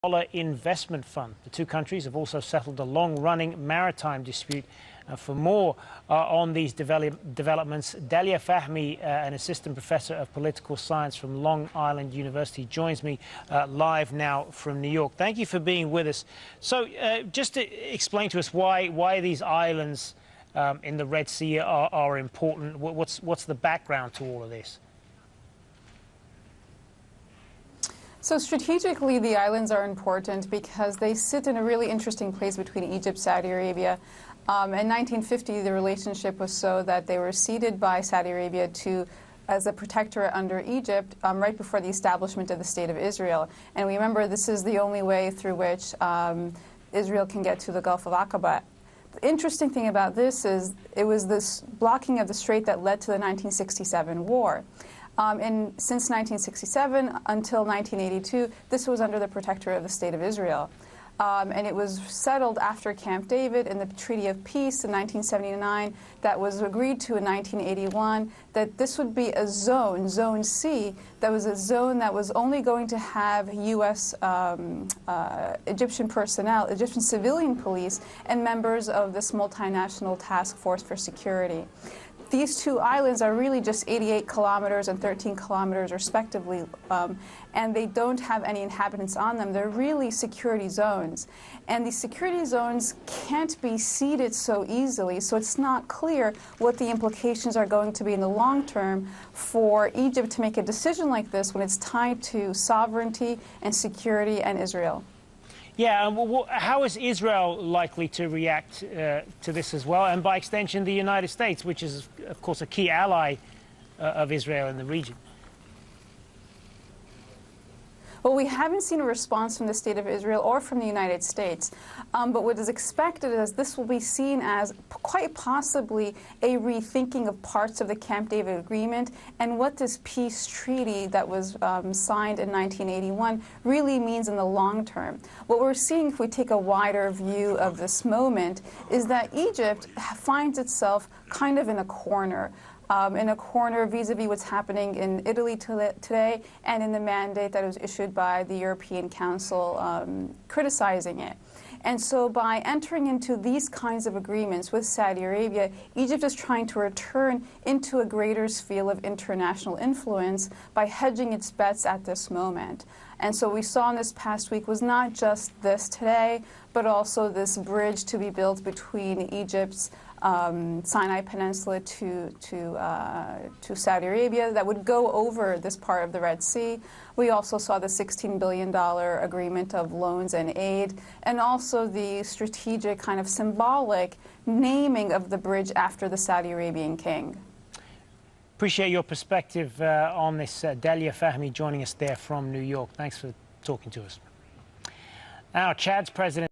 investment fund. The two countries have also settled a long-running maritime dispute. For more on these developments, Dalia Fahmy, an assistant professor of political science from Long Island University, joins me live now from New York. Thank you for being with us. So just to explain to us why these islands in the Red Sea are important, what's the background to all of this? So strategically, the islands are important because they sit in a really interesting place between Egypt and Saudi Arabia. In 1950, the relationship was so that they were ceded by Saudi Arabia as a protectorate under Egypt right before the establishment of the State of Israel. And we remember this is the only way through which Israel can get to the Gulf of Aqaba. The interesting thing about this is it was this blocking of the strait that led to the 1967 war. And since 1967 until 1982, this was under the protectorate of the State of Israel. And it was settled after Camp David in the Treaty of Peace in 1979 that was agreed to in 1981, that this would be a zone, Zone C, that was a zone that was only going to have U.S. Egyptian personnel, Egyptian civilian police, and members of this multinational task force for security. These two islands are really just 88 kilometers and 13 kilometers respectively, and they don't have any inhabitants on them. They're really security zones. And these security zones can't be ceded so easily, so it's not clear what the implications are going to be in the long term for Egypt to make a decision like this when it's tied to sovereignty and security and Israel. Yeah, how is Israel likely to react to this as well, and by extension the United States, which is, of course, a key ally of Israel in the region? Well, we haven't seen a response from the State of Israel or from the United States, but what is expected is this will be seen as quite possibly a rethinking of parts of the Camp David Agreement and what this peace treaty that was signed in 1981 really means in the long term. What we're seeing, if we take a wider view of this moment, is that Egypt finds itself kind of in a corner vis-a-vis what's happening in Italy today and in the mandate that was issued by the European Council criticizing it. And so by entering into these kinds of agreements with Saudi Arabia, Egypt is trying to return into a greater sphere of international influence by hedging its bets at this moment. And so we saw in this past week was not just this today, but also this bridge to be built between Egypt's Sinai Peninsula to Saudi Arabia that would go over this part of the Red Sea. We also saw the $16 billion agreement of loans and aid, and also the strategic kind of symbolic naming of the bridge after the Saudi Arabian king. Appreciate your perspective on this. Dalia Fahmy joining us there from New York. Thanks for talking to us. Now, Chad's president